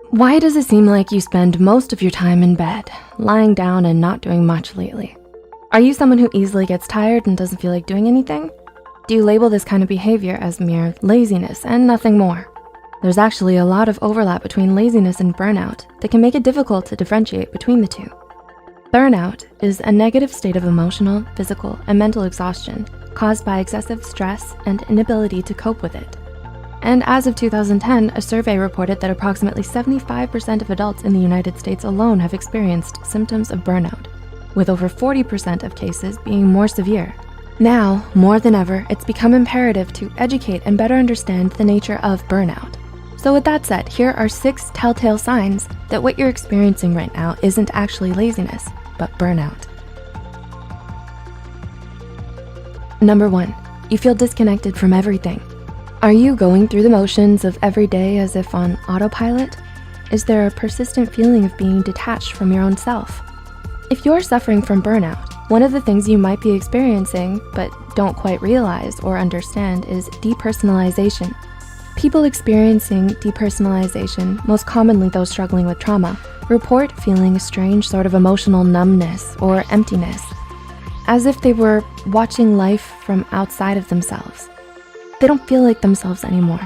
Why does it seem like you spend most of your time in bed, lying down and not doing much lately? Are you someone who easily gets tired and doesn't feel like doing anything? Do you label this kind of behavior as mere laziness and nothing more? There's actually a lot of overlap between laziness and burnout that can make it difficult to differentiate between the two. Burnout is a negative state of emotional, physical, and mental exhaustion caused by excessive stress and inability to cope with it. And as of 2010, a survey reported that approximately 75% of adults in the United States alone have experienced symptoms of burnout, with over 40% of cases being more severe. Now, more than ever, it's become imperative to educate and better understand the nature of burnout. So with that said, here are 6 telltale signs that what you're experiencing right now isn't actually laziness, but burnout. Number 1, you feel disconnected from everything. Are you going through the motions of every day as if on autopilot? Is there a persistent feeling of being detached from your own self? If you're suffering from burnout, one of the things you might be experiencing but don't quite realize or understand is depersonalization. People experiencing depersonalization, most commonly those struggling with trauma, report feeling a strange sort of emotional numbness or emptiness, as if they were watching life from outside of themselves. They don't feel like themselves anymore.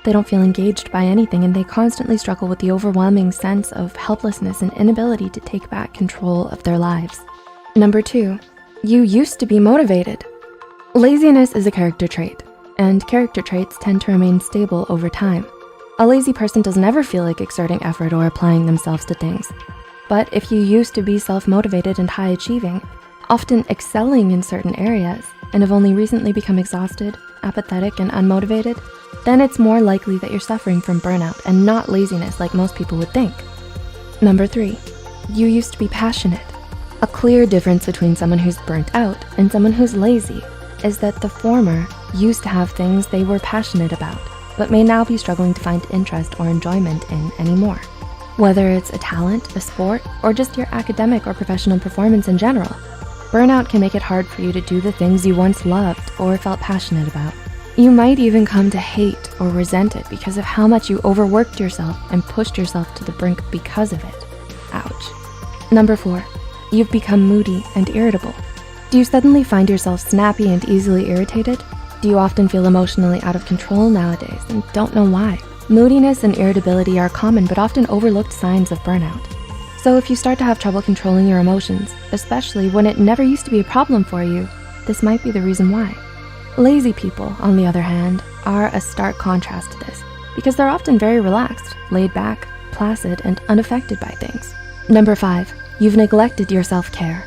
They don't feel engaged by anything, and they constantly struggle with the overwhelming sense of helplessness and inability to take back control of their lives. Number 2, you used to be motivated. Laziness is a character trait, and character traits tend to remain stable over time. A lazy person doesn't ever feel like exerting effort or applying themselves to things. But if you used to be self-motivated and high-achieving, often excelling in certain areas, and have only recently become exhausted, apathetic, and unmotivated, then it's more likely that you're suffering from burnout and not laziness like most people would think. Number 3, you used to be passionate. A clear difference between someone who's burnt out and someone who's lazy is that the former used to have things they were passionate about, but may now be struggling to find interest or enjoyment in anymore. Whether it's a talent, a sport, or just your academic or professional performance in general, burnout can make it hard for you to do the things you once loved or felt passionate about. You might even come to hate or resent it because of how much you overworked yourself and pushed yourself to the brink because of it. Ouch. Number 4, you've become moody and irritable. Do you suddenly find yourself snappy and easily irritated? Do you often feel emotionally out of control nowadays and don't know why? Moodiness and irritability are common but often overlooked signs of burnout. So if you start to have trouble controlling your emotions, especially when it never used to be a problem for you, this might be the reason why. Lazy people, on the other hand, are a stark contrast to this because they're often very relaxed, laid back, placid, and unaffected by things. Number 5, you've neglected your self-care.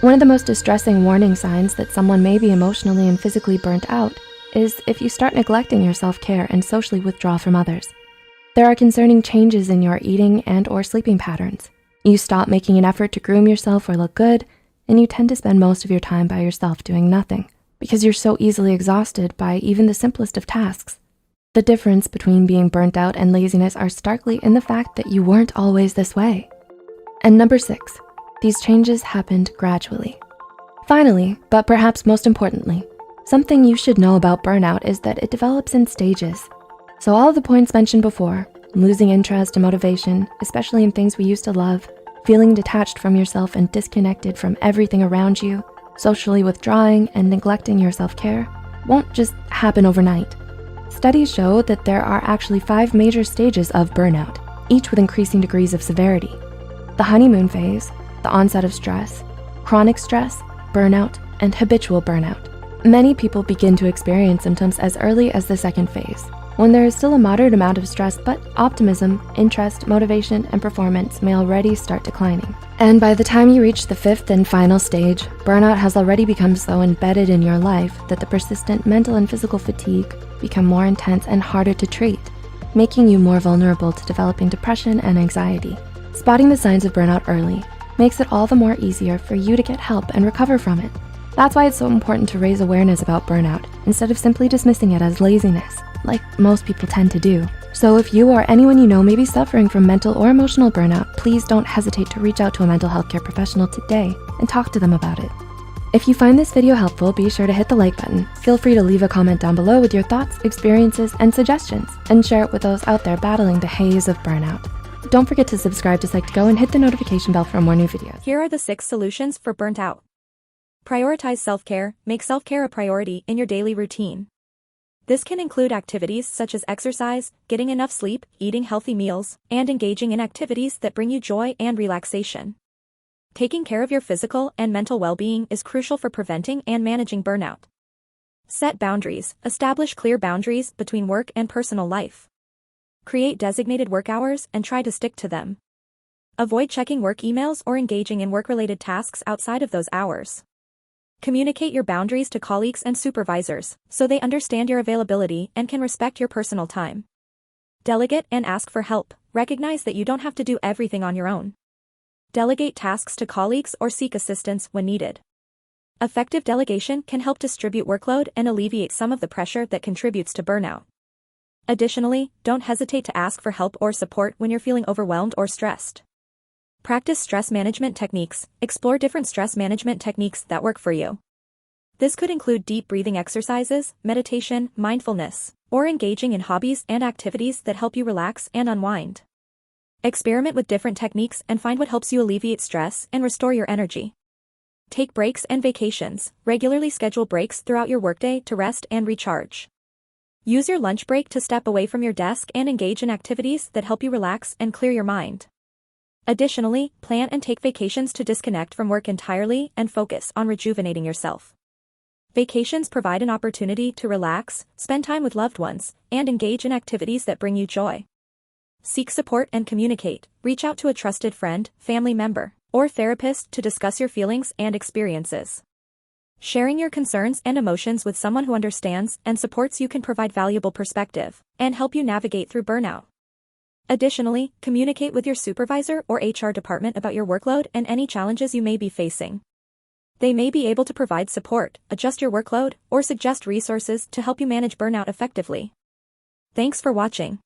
One of the most distressing warning signs that someone may be emotionally and physically burnt out is if you start neglecting your self-care and socially withdraw from others. There are concerning changes in your eating and or sleeping patterns. You stop making an effort to groom yourself or look good, and you tend to spend most of your time by yourself doing nothing because you're so easily exhausted by even the simplest of tasks. The difference between being burnt out and laziness are starkly in the fact that you weren't always this way. And number 6, these changes happened gradually. Finally, but perhaps most importantly, something you should know about burnout is that it develops in stages. So all of the points mentioned before, losing interest and motivation, especially in things we used to love, feeling detached from yourself and disconnected from everything around you, socially withdrawing and neglecting your self-care, won't just happen overnight. Studies show that there are actually 5 major stages of burnout, each with increasing degrees of severity. The honeymoon phase, the onset of stress, chronic stress, burnout, and habitual burnout. Many people begin to experience symptoms as early as the 2nd phase, when there is still a moderate amount of stress, but optimism, interest, motivation, and performance may already start declining. And by the time you reach the 5th and final stage, burnout has already become so embedded in your life that the persistent mental and physical fatigue become more intense and harder to treat, making you more vulnerable to developing depression and anxiety. Spotting the signs of burnout early makes it all the more easier for you to get help and recover from it. That's why it's so important to raise awareness about burnout instead of simply dismissing it as laziness, like most people tend to do. So if you or anyone you know may be suffering from mental or emotional burnout, please don't hesitate to reach out to a mental health care professional today and talk to them about it. If you find this video helpful, be sure to hit the like button. Feel free to leave a comment down below with your thoughts, experiences, and suggestions, and share it with those out there battling the haze of burnout. Don't forget to subscribe to Delegate and hit the notification bell for more new videos. Here are the 6 solutions for burnt out. Prioritize self-care. Make self-care a priority in your daily routine. This can include activities such as exercise, getting enough sleep, eating healthy meals, and engaging in activities that bring you joy and relaxation. Taking care of your physical and mental well-being is crucial for preventing and managing burnout. Set boundaries. Establish clear boundaries between work and personal life. Create designated work hours and try to stick to them. Avoid checking work emails or engaging in work-related tasks outside of those hours. Communicate your boundaries to colleagues and supervisors, so they understand your availability and can respect your personal time. Delegate and ask for help. Recognize that you don't have to do everything on your own. Delegate tasks to colleagues or seek assistance when needed. Effective delegation can help distribute workload and alleviate some of the pressure that contributes to burnout. Additionally, don't hesitate to ask for help or support when you're feeling overwhelmed or stressed. Practice stress management techniques. Explore different stress management techniques that work for you. This could include deep breathing exercises, meditation, mindfulness, or engaging in hobbies and activities that help you relax and unwind. Experiment with different techniques and find what helps you alleviate stress and restore your energy. Take breaks and vacations. Regularly schedule breaks throughout your workday to rest and recharge. Use your lunch break to step away from your desk and engage in activities that help you relax and clear your mind. Additionally, plan and take vacations to disconnect from work entirely and focus on rejuvenating yourself. Vacations provide an opportunity to relax, spend time with loved ones, and engage in activities that bring you joy. Seek support and communicate. Reach out to a trusted friend, family member, or therapist to discuss your feelings and experiences. Sharing your concerns and emotions with someone who understands and supports you can provide valuable perspective and help you navigate through burnout. Additionally, communicate with your supervisor or HR department about your workload and any challenges you may be facing. They may be able to provide support, adjust your workload, or suggest resources to help you manage burnout effectively. Thanks for watching.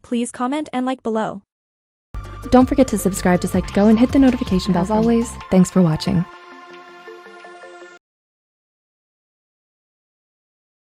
Please comment and like below. Don't forget to subscribe to Delegate and hit the notification bell. As always, thanks for watching.